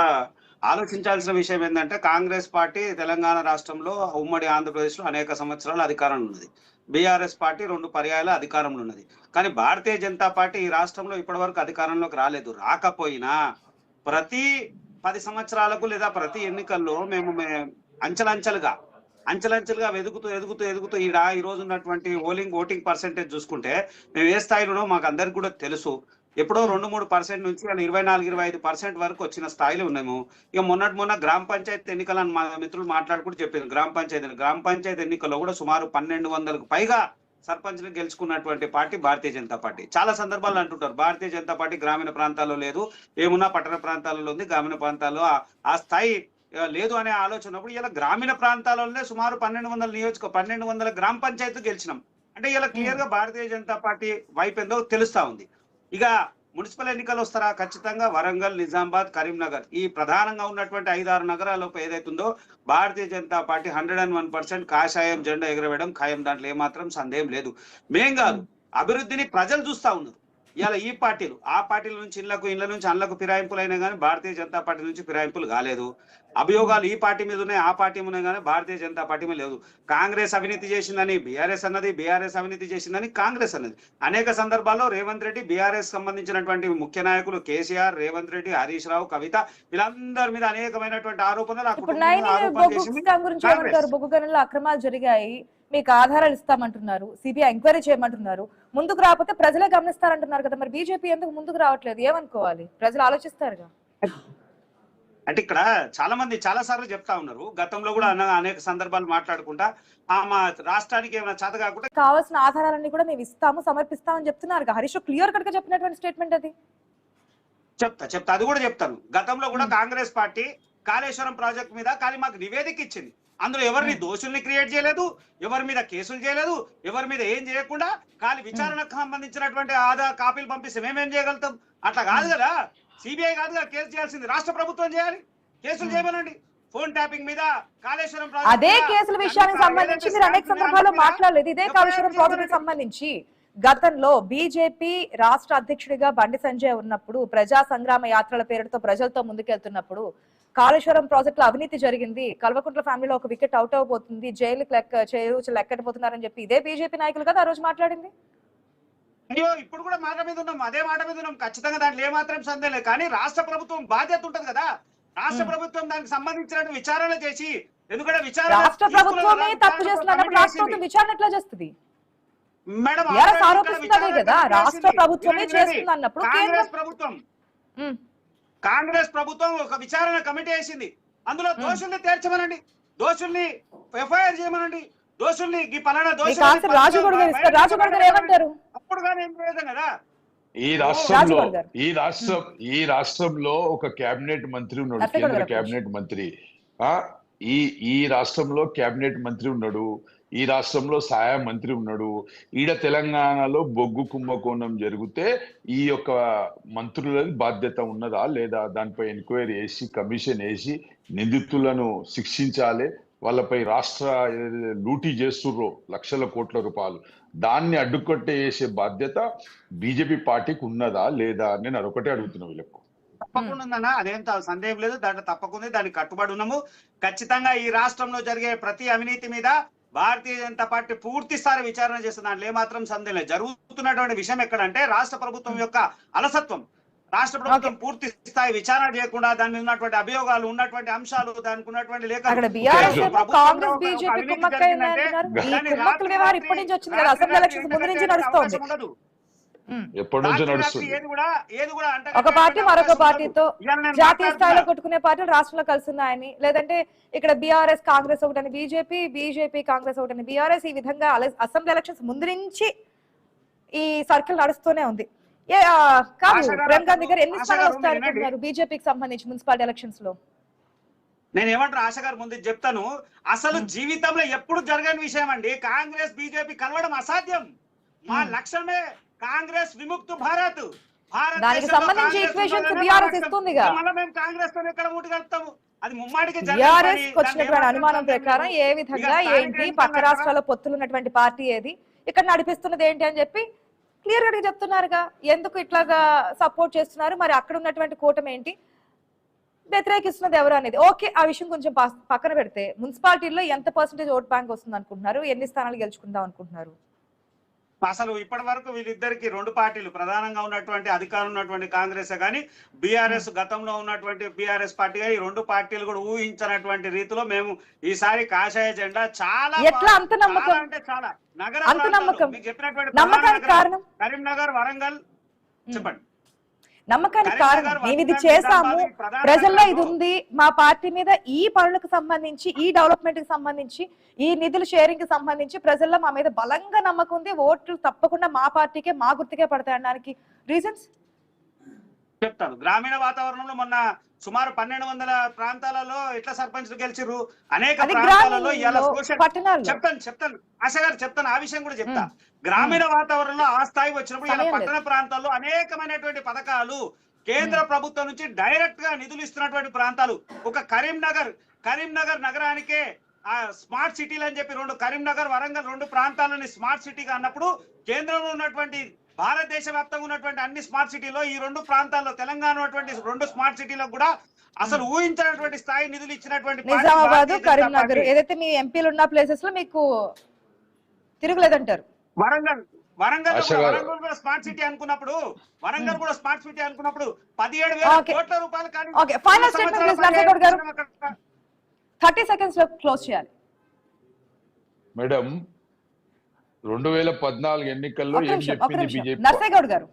Speaker 5: ఆలోచించాల్సిన విషయం ఏంటంటే కాంగ్రెస్ పార్టీ తెలంగాణ రాష్ట్రంలో ఉమ్మడి ఆంధ్రప్రదేశ్ లో అనేక సంవత్సరాలు అధికారంలో ఉన్నది. బీఆర్ఎస్ పార్టీ 2 పర్యాయాల అధికారంలో ఉన్నది. కానీ భారతీయ జనతా పార్టీ ఈ రాష్ట్రంలో ఇప్పటి వరకు అధికారంలోకి రాలేదు. రాకపోయినా ప్రతి 10 సంవత్సరాలకు లేదా ప్రతి ఎన్నికల్లో మేము అంచెలంచెలుగా ఎదుగుతూ ఈ రోజు ఉన్నటువంటి ఓటింగ్ పర్సెంటేజ్ చూసుకుంటే మేము ఏ స్థాయిలో మాకు అందరికి కూడా తెలుసు. ఎప్పుడో 2-3% నుంచి 24-25% వరకు వచ్చిన స్థాయిలో ఉన్నాము. ఇక మొన్న గ్రామ పంచాయతీ ఎన్నికలను మా మిత్రులు మాట్లాడుకుంటూ చెప్పారు. గ్రామ పంచాయతీ ఎన్నికల్లో కూడా సుమారు 1200కు పైగా సర్పంచ్ గెలుచుకున్నటువంటి పార్టీ భారతీయ జనతా పార్టీ. చాలా సందర్భాల్లో అంటుంటారు భారతీయ జనతా పార్టీ గ్రామీణ ప్రాంతాల్లో లేదు, ఏమున్నా పట్టణ ప్రాంతాలలో ఉంది, గ్రామీణ ప్రాంతాల్లో ఆ స్థాయి లేదు అనే ఆలోచన ఉన్నప్పుడు ఇలా గ్రామీణ ప్రాంతాలలోనే సుమారు 1200 గ్రామ పంచాయతీలు గెలిచినాం అంటే ఇలా క్లియర్ గా భారతీయ జనతా పార్టీ వైపు ఏందో తెలుస్తా ఉంది. ఇక మున్సిపల్ ఎన్నికలు వస్తారా? ఖచ్చితంగా వరంగల్, నిజామాబాద్, కరీంనగర్ ఈ ప్రధానంగా ఉన్నటువంటి 5-6 నగరాలకు ఏదైతుందో భారతీయ జనతా పార్టీ 101% కాషాయం జెండా ఎగరవేయడం ఖాయం, దాంట్లో ఏమాత్రం సందేహం లేదు. మేం కాదు, అభివృద్ధిని ప్రజలు చూస్తా ఉన్నారు. ఇలా ఈ పార్టీలు ఆ పార్టీల నుంచి ఇళ్ల నుంచి అన్లకు ఫిరాయింపులు అయినా కానీ భారతీయ జనతా పార్టీ నుంచి ఫిరాయింపులు కాలేదు. అభియోగాలు ఈ పార్టీ మీద ఉన్నాయి, ఆ పార్టీ మీద కానీ భారతీయ జనతా పార్టీ మీద లేదు. కాంగ్రెస్ అవినీతి చేసిందని బీఆర్ఎస్ అన్నది, బీఆర్ఎస్ అవినీతి చేసిందని కాంగ్రెస్ అన్నది. అనేక సందర్భాల్లో రేవంత్ రెడ్డి, బీఆర్ఎస్ సంబంధించినటువంటి ముఖ్య నాయకులు కేసీఆర్, రేవంత్ రెడ్డి, హరీష్ రావు, కవిత వీళ్ళందరి మీద అనేకమైనటువంటి ఆరోపణలు
Speaker 2: బొగ్గు గనుల్లో అక్రమాలు జరిగాయి, మీకు ఆధారాలు ఇస్తామంటున్నారు, సిబిఐ ఎంక్వైరీ చేయమంటున్నారు, ముందుకు రాకపోతే ప్రజలే గమనిస్తారంటున్నారు కదా. మరి బీజేపీ ఎందుకు ముందుకు రావట్లేదు? ఏమనుకోవాలి? ప్రజలు ఆలోచిస్తారుగా.
Speaker 5: అంటే ఇక్కడ చాలా మంది చాలా సార్లు చెప్తా ఉన్నారు, గతంలో కూడా అనేక సందర్భాలు మాట్లాడుకుంటా మా రాష్ట్రానికి ఏమైనా చేత కాకుండా
Speaker 2: కావాల్సిన ఆధారాలన్నీ కూడా మేము ఇస్తాము, సమర్పిస్తామని చెప్తున్నారు. హరీష్ క్లియర్ కట్ గా చెప్పినటువంటి స్టేట్మెంట్ అది.
Speaker 5: చెప్తా అది కూడా చెప్తాను. గతంలో కూడా కాంగ్రెస్ పార్టీ కాళేశ్వరం ప్రాజెక్ట్ మీద కానీ మాకు నివేదిక ఇచ్చింది. అందులో ఎవరిని దోషుల్ని క్రియేట్ చేయలేదు, ఎవరి మీద కేసులు చేయలేదు, ఎవరి మీద ఏం చేయకుండా కానీ విచారణకు సంబంధించినటువంటి ఆధార్ కాపీలు పంపిస్తే మేమేం చేయగలుగుతాం? అట్లా కాదు కదా, సిబిఐ కాదు కదా కేసు చేయాల్సింది, రాష్ట్ర ప్రభుత్వం చేయాలి. కేసులు చేయమనండి. ఫోన్ ట్యాపింగ్ మీద, కాళేశ్వరం
Speaker 2: అదే కేసుల విషయానికి సంబంధించి మీరు అనేక సందర్భాల్లో మాట్లాడలేదు. ఇదే కాళేశ్వరం ప్రాజెక్ట్ సంబంధించి గతంలో బీజేపీ రాష్ట్ర అధ్యక్షుడిగా బండి సంజయ్ ఉన్నప్పుడు, ప్రజా సంగ్రామ యాత్రల పేరుతో ప్రజలతో ముందుకెళ్తున్నప్పుడు కాళేశ్వరం ప్రాజెక్ట్ లో అవినీతి జరిగింది, కల్వకుంట్ల ఫ్యామిలీలో ఒక వికెట్ అవుట్ అవబోతుంది, జైలుకి లెక్కడిపోతున్నారని చెప్పి ఇదే బీజేపీ నాయకులు కదా ఆ రోజు మాట్లాడింది.
Speaker 5: అయ్యో ఇప్పుడు కూడా మాట మీద ఉన్నాం, అదే మాట మీద ఉన్నాం. ఖచ్చితంగా దాంట్లో ఏమాత్రం సందేహం లేదు. కానీ రాష్ట్ర ప్రభుత్వం బాధ్యత ఉంటది కదా, రాష్ట్ర ప్రభుత్వం దానికి సంబంధించిన విచారణ చేసి, ఎందుకంటే విచారణ
Speaker 2: రాష్ట్ర ప్రభుత్వమే తప్పు చేస్తున్నప్పుడు రాష్ట్ర ప్రభుత్వం విచారణ ఎట్లా చేస్తుంది
Speaker 5: మేడం?
Speaker 2: ఆరోపిస్తున్నదే కదా, రాష్ట్ర ప్రభుత్వమే చేస్తుంది అన్నప్పుడు
Speaker 5: కాంగ్రెస్ ప్రభుత్వం ఒక విచారణ కమిటీ వేసింది. అందులో దోషుల్ని తేల్చమనండి, దోషుల్ని ఎఫ్ఐఆర్ చేయమనండి, దోషుల్ని ఈ పలానా దోషులు
Speaker 2: ఏమంటారు
Speaker 5: అప్పుడు కానీ ఏం చేయదు కదా.
Speaker 4: ఈ రాష్ట్రంలో ఒక కేబినెట్ మంత్రి ఉన్నాడు, కేంద్ర కేబినెట్ మంత్రి. ఈ రాష్ట్రంలో కేబినెట్ మంత్రి ఉన్నాడు, ఈ రాష్ట్రంలో సహాయ మంత్రి ఉన్నాడు. ఈడ తెలంగాణలో బొగ్గు కుంభకోణం జరిగితే ఈ యొక్క మంత్రులది బాధ్యత ఉన్నదా లేదా? దానిపై ఎంక్వైరీ చేసి కమిషన్ వేసి నిందితులను శిక్షించాలి. వాళ్ళపై రాష్ట్ర లూటీ చేస్తుర్రో లక్షల కోట్ల రూపాయలు, దాన్ని అడ్డుకట్టే చేసే బాధ్యత బీజేపీ పార్టీకి ఉన్నదా లేదా? నేను అదొకటే అడుగుతున్నా వీళ్ళకు.
Speaker 5: తప్పకుండా ఉందన్నా, అదేం సందేహం లేదు. దాంట్లో తప్పకుండా దానికి కట్టుబడి ఉన్నాము. ఖచ్చితంగా ఈ రాష్ట్రంలో జరిగే ప్రతి అవినీతి మీద భారతీయ జనతా పార్టీ పూర్తి స్థాయి విచారణ చేస్తుంది. దాంట్లో ఏమాత్రం సందేహం లేదు. జరుగుతున్నటువంటి విషయం ఎక్కడంటే రాష్ట్ర ప్రభుత్వం యొక్క అలసత్వం. రాష్ట్ర ప్రభుత్వం పూర్తి స్థాయి విచారణ చేయకుండా దాని మీద ఉన్నటువంటి అభియోగాలు, ఉన్నటువంటి అంశాలు, దానికి ఉన్నటువంటి
Speaker 2: ఒక పార్టీ మరొక పార్టీతో జాతీయ స్థాయిలో కొట్టుకునే పార్టీలు రాష్ట్రంలో కలిసి ఉన్నాయని, లేదంటే ఇక్కడ బీఆర్ఎస్ కాంగ్రెస్ ఒకటని బీజేపీ కాంగ్రెస్ ఒకటని బీఆర్ఎస్, ఈ విధంగా అసెంబ్లీ ఎలక్షన్స్ ముందు నుంచి ఈ సర్కిల్ నడుస్తూనే ఉంది. ప్రేమ్ గాంధీ గారు ఎన్ని స్థానాలు వస్తాయనుకుంటున్నారు బీజేపీకి సంబంధించి మున్సిపాలిటీ ఎలక్షన్స్ లో?
Speaker 5: నేను ఏమంటారు ఆశ గారు ముందు చెప్తాను. అసలు జీవితంలో ఎప్పుడు జరగని విషయం అండి, కాంగ్రెస్ బీజేపీ కలవడం అసాధ్యం. మా లక్ష్యమే కాంగ్రెస్ విముక్త భారత్.
Speaker 2: దానికి సంబంధించి ఈక్వేషన్స్ బీఆర్ఎస్ ఇస్తుందిగా.
Speaker 5: మేము కాంగ్రెస్ తో ఎక్కడ ఊటి కలుపుతాము? అది ముమ్మాడికి
Speaker 2: బీఆర్ఎస్ వచ్చినటువంటి అనుమానం ప్రకారం ఏ విధంగా ఏంటి, పక్క రాష్ట్రాల్లో పొత్తులు ఉన్నటువంటి పార్టీ ఏది, ఇక్కడ నడిపిస్తున్నది ఏంటి అని చెప్పి క్లియర్ గా చెప్తున్నారుగా. ఎందుకు ఇట్లాగా సపోర్ట్ చేస్తున్నారు, మరి అక్కడ ఉన్నటువంటి కూటమి ఏంటి, వ్యతిరేకిస్తున్నది ఎవరు అనేది. ఓకే, ఆ విషయం కొంచెం పక్కన పెడితే మున్సిపాలిటీల్లో ఎంత పర్సెంటేజ్ ఓట్ బ్యాంక్ వస్తుంది అనుకుంటున్నారు? ఎన్ని స్థానాలు గెలుచుకుందాం అనుకుంటున్నారు?
Speaker 5: అసలు ఇప్పటి వరకు వీళ్ళిద్దరికి రెండు పార్టీలు ప్రధానంగా ఉన్నటువంటి అధికారం ఉన్నటువంటి కాంగ్రెస్ కానీ బీఆర్ఎస్ గతంలో ఉన్నటువంటి బీఆర్ఎస్ పార్టీ ఈ రెండు పార్టీలు కూడా ఊహించినటువంటి రీతిలో మేము ఈసారి కాషాయ జెండా చాలా అంటే చాలా నగరం మీకు చెప్పినటువంటి కరీంనగర్, వరంగల్ చెప్పండి.
Speaker 2: నమ్మకానికి కారణం మేము ఇది చేసాము, ప్రజల్లో ఇది ఉంది, మా పార్టీ మీద ఈ పనులకు సంబంధించి, ఈ డెవలప్మెంట్ కి సంబంధించి, ఈ నిధుల షేరింగ్ కి సంబంధించి ప్రజల్లో మా మీద బలంగా నమ్మకం ఉంది, ఓట్లు తప్పకుండా మా పార్టీకే, మా గుర్తుకే పడతాయి అనడానికి రీజన్స్
Speaker 5: చెప్తాను. గ్రామీణ వాతావరణంలో మొన్న సుమారు 1200 ప్రాంతాలలో ఎట్లా సర్పంచ్లు గెలిచిర్రు, అనేక ప్రాంతాలలో చెప్తాను ఆశ గారు చెప్తాను, ఆ విషయం కూడా చెప్తా. గ్రామీణ వాతావరణంలో ఆ స్థాయి వచ్చినప్పుడు ఇలా పట్టణ ప్రాంతాల్లో అనేకమైనటువంటి పథకాలు కేంద్ర ప్రభుత్వం నుంచి డైరెక్ట్ గా నిధులు ఇస్తున్నటువంటి ప్రాంతాలు. ఒక కరీంనగర్ నగరానికే ఆ స్మార్ట్ సిటీలు అని చెప్పి కరీంనగర్, వరంగల్ 2 ప్రాంతాలని స్మార్ట్ సిటీగా అన్నప్పుడు కేంద్రంలో ఉన్నటువంటి భారతదేశ వ్యాప్తంగా ఉన్నటువంటి అన్ని స్మార్ట్ సిటీలో ఈ 2 ప్రాంతాల్లో తెలంగాణ ఉన్నటువంటి 2 స్మార్ట్ సిటీలకు కూడా అసలు ఊహించినటువంటి స్థాయి నిధులు ఇచ్చినటువంటి
Speaker 2: నిజామాబాద్, కరీంనగర్ ఏదైతే మీ ఎంపీలు ఉన్న ప్లేసెస్ లో మీకు తిరుగులేదంటారు.
Speaker 5: వరంగల్ కూడా స్మార్ట్ సిటీ అనుకున్నప్పుడు 17,000 కోట్ల రూపాయలు.
Speaker 2: Okay, final statement please Narse Goud గారు. 30 seconds లో క్లోజ్ చేయాలి.
Speaker 4: మేడం 2014 ఎన్నికల్లో ఏం చెప్పింది బీజేపీ?
Speaker 2: నర్సేగౌడ్ గారు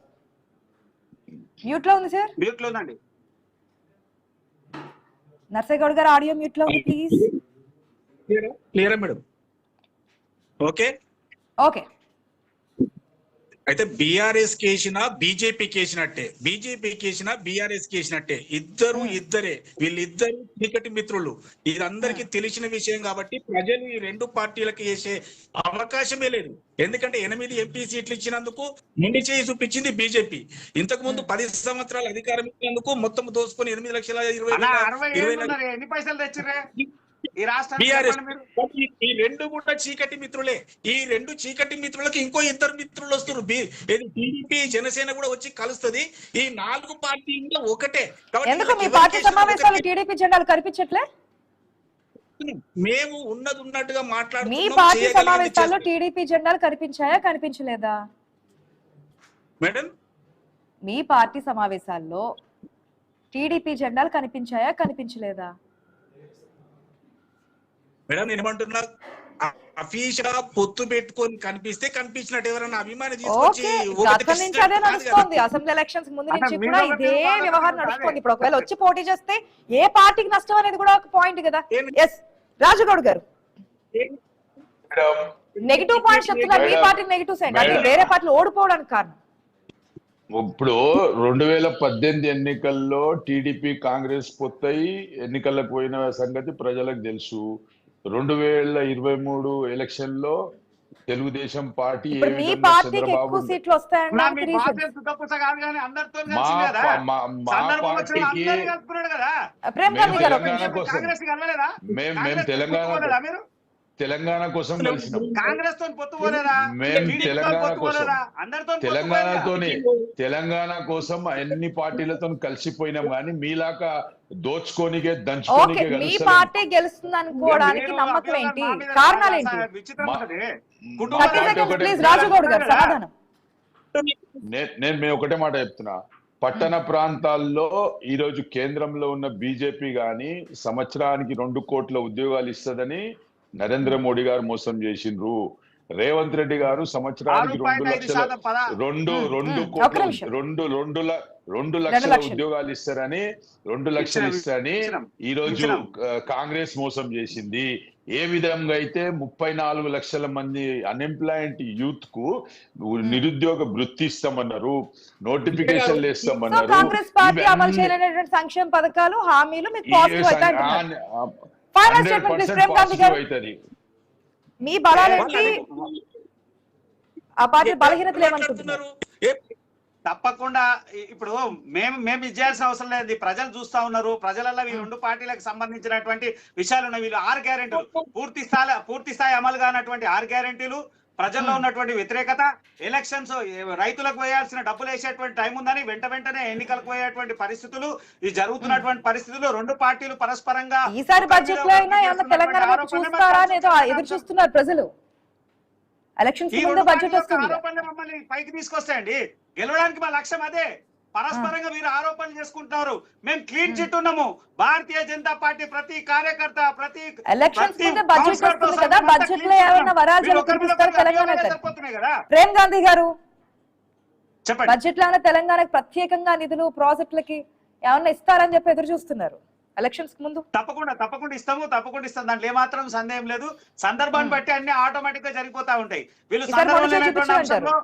Speaker 2: మ్యూట్ లో ఉంది సార్.
Speaker 5: మ్యూట్ లో ఉందండి.
Speaker 2: నర్సేగౌడ్ గారు ఆడియో మ్యూట్ లో ఉంది ప్లీజ్.
Speaker 3: క్లియరా మేడం? Okay
Speaker 2: okay.
Speaker 3: అయితే బీఆర్ఎస్ కేసినా బీజేపీ కేసినట్టే, బీజేపీ కేసినా బీఆర్ఎస్ కేసినట్టే. ఇద్దరే వీళ్ళిద్దరు చీకటి మిత్రులు. ఇది అందరికీ తెలిసిన విషయం కాబట్టి ప్రజలు ఈ 2 పార్టీలకు వేసే అవకాశమే లేదు. ఎందుకంటే 8 ఎంపీ సీట్లు ఇచ్చినందుకు ముండి చేయి చూపించింది బీజేపీ. ఇంతకు ముందు 10 సంవత్సరాలు అధికారం ఇచ్చినందుకు మొత్తం దోసుకొని 8,20,000
Speaker 5: ఎన్ని పైసలు తెచ్చిర్రే ఈ
Speaker 3: బీఆర్ఎస్. ఈ 2 కూడా చీకటి మిత్రులే. ఈ 2 చీకటి మిత్రులకు ఇంకో 2 మిత్రులు వస్తారు. టీడీపీ, జనసేన కూడా వచ్చి కలుస్తుంది. ఈ 4 పార్టీలు ఒకటే.
Speaker 2: ఎందుకు మీ పార్టీ సమావేశాలు టీడీపీ జెండాలు కనిపించట్లే?
Speaker 3: మేము ఉన్నట్టుగా మాట్లాడుతున్నాం.
Speaker 2: మీ పార్టీ సమావేశాల్లో టీడీపీ జెండాలు కనిపించాయా, కనిపించలేదా
Speaker 3: మేడం?
Speaker 2: మీ పార్టీ సమావేశాల్లో టీడీపీ జెండాలు కనిపించాయా, కనిపించలేదా
Speaker 3: మేడం? నేను ఏమంటున్నా, అఫీషియల్ పొత్తు పెట్టుకొని కనిపిస్తే కనిపించినట్టు ఎవరైనా అభిమాని తీసుకొచ్చి
Speaker 2: అసెంబ్లీ ఎలక్షన్స్ ముందు నుంచి కూడా ఇదే వ్యవహారం నడుస్తుంది. ఇప్పుడు ఒకవేళ వచ్చి పోటీ చేస్తే ఏ పార్టీకి నష్టం అనేది కూడా ఒక పాయింట్ కదా. ఎస్ రాజగౌడ్ గారు నెగిటివ్ పాయింట్స్ చెప్తున్నారు. మీ పార్టీ నెగిటివ్ సైడ్ అంటే వేరే పార్టీలు ఓడిపోవడానికి కారణం.
Speaker 4: ఇప్పుడు 2018 ఎన్నికల్లో టీడీపీ, కాంగ్రెస్ పొత్తయి ఎన్నికలకు పోయిన సంగతి ప్రజలకు తెలుసు. 2023 ఎలక్షన్ లో తెలుగుదేశం పార్టీ తెలంగాణ కోసం కలిసినాం. తెలంగాణ కోసం అన్ని పార్టీలతో కలిసిపోయినాం. కానీ మీలాగా దోచుకోనికే, దంచుకోనికే మేము ఒకటే మాట చెప్తున్నా. పట్టణ ప్రాంతాల్లో ఈ రోజు కేంద్రంలో ఉన్న బీజేపీ గాని సంవత్సరానికి 2 కోట్ల ఉద్యోగాలు ఇస్తదని నరేంద్ర మోడీ గారు మోసం చేసిండ్రు. రేవంత్ రెడ్డి గారు సంవత్సరానికి 2 లక్షల ఉద్యోగాలు ఇస్తారని 2 లక్షలు ఇస్తారని ఈ రోజు కాంగ్రెస్ మోసం చేసింది. ఏ విధంగా అయితే 34 లక్షల మంది అన్ఎంప్లాయ్డ్ యూత్ కు నిరుద్యోగ వృత్తి ఇస్తామన్నారు, నోటిఫికేషన్లు ఇస్తామన్నారు.
Speaker 2: సంక్షేమ పథకాలు, హామీలు మీ బలాలేంటి, ఆ పార్టీ బలహీనతలు ఏమనుకుంటున్నారు?
Speaker 5: తప్పకుండా ఇప్పుడు మేము ఇచ్చేయాల్సిన అవసరం లేదు. ప్రజలు చూస్తా ఉన్నారు. ప్రజలలో ఈ 2 పార్టీలకు సంబంధించినటువంటి విషయాలు ఉన్నాయి. వీళ్ళు 6 గ్యారెంటీలు పూర్తి స్థాయి అమలు కానటువంటి 6 గ్యారెంటీలు, ప్రజల్లో ఉన్నటువంటి వ్యతిరేకత, ఎలక్షన్స్ రైతులకు వేయాల్సిన డబ్బులు వేసేటువంటి టైం ఉందని వెంటనే ఎన్నికలకు పోయేటువంటి పరిస్థితులు, ఈ జరుగుతున్నటువంటి పరిస్థితులు 2 పార్టీలు పరస్పరంగా
Speaker 2: ఈసారి బడ్జెట్ లో అయినా తెలంగాణ చూస్తారా అనేదో ఎదురు చూస్తున్నారు ప్రజలు. ఎలక్షన్స్ ముందు బడ్జెట్ వస్తుంది.
Speaker 5: ఆరోపణలు మమ్మల్ని పైకి తీసుకొస్తాయండి. గెలవడానికి మా లక్ష్యం అదే. పరస్పరంగా మీరు ఆరోపణలు చేసుకుంటున్నారు. మేము క్లీన్ చిట్ ఉన్నాము. భారతీయ జనతా పార్టీ ప్రతి కార్యకర్త, ప్రతి
Speaker 2: ఎలక్షన్స్ ముందు బడ్జెట్ వస్తుంది కదా, బడ్జెట్ లో ఏమైనా వరాజాలు కురిపిస్తారు తెలంగాణ? ప్రేమ్ గాంధీ గారు
Speaker 5: చెప్పండి.
Speaker 2: బడ్జెట్ లోనే తెలంగాణకు ప్రత్యేకంగా నిధులు ప్రాజెక్టులకి ఏమన్నా ఇస్తారని చెప్పి ఎదురు చూస్తున్నారు ఎలక్షన్స్ ముందు.
Speaker 5: తప్పకుండా ఇస్తాం. దాంట్లో ఏమాత్రం సందేహం లేదు. సందర్భాన్ని బట్టి అన్ని ఆటోమేటిక్ గా జరిగిపోతా ఉంటాయి. వీళ్ళు సందర్భం లేనటువంటి అంశంలో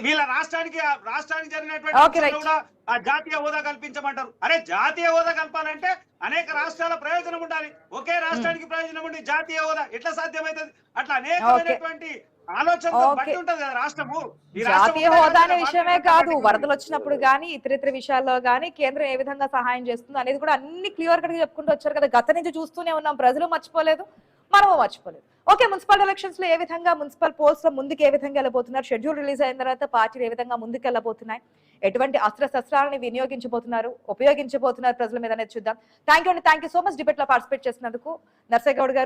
Speaker 5: వీళ్ళ రాష్ట్రానికి జరిగినటువంటి కూడా ఆ జాతీయ హోదా కల్పించమంటారు. అరే జాతీయ హోదా కల్పాలంటే అనేక రాష్ట్రాల ప్రయోజనం ఉండాలి. ఒకే రాష్ట్రానికి ప్రయోజనం ఉండి జాతీయ హోదా ఎట్లా సాధ్యమవుతుంది? అట్లా అనేకమైనటువంటి ఆలోచనతో బట్టి ఉంటది కదా రాష్ట్రము.
Speaker 2: జాతీయ హోదా అనే విషయమే కాదు, వరదలు వచ్చినప్పుడు గానీ ఇతర విషయాల్లో గానీ కేంద్రం ఏ విధంగా సహాయం చేస్తుంది అనేది కూడా అన్ని క్లియర్ కట్ గా చెప్పుకుంటూ వచ్చారు కదా. గత నుంచి చూస్తూనే ఉన్నాం, ప్రజలు మర్చిపోలేదు, మనము మర్చిపోలేదు. ఓకే, మున్సిపల్ ఎలక్షన్స్ లో ఏ విధంగా మున్సిపల్ పోల్స్ లో ముందుకు ఏ విధంగా వెళ్ళబోతున్నారు, షెడ్యూల్ రిలీజ్ అయిన తర్వాత పార్టీలు ఏ విధంగా ముందుకు వెళ్ళబోతున్నాయి, ఎటువంటి అస్త్రశస్త్రాలను ఉపయోగించబోతున్నారు ప్రజల మీద అనేది చూద్దాం. Thank you so much debate లో పార్టిసిపేట్ చేసినందుకు నర్సయ్య గౌడ్ గారు.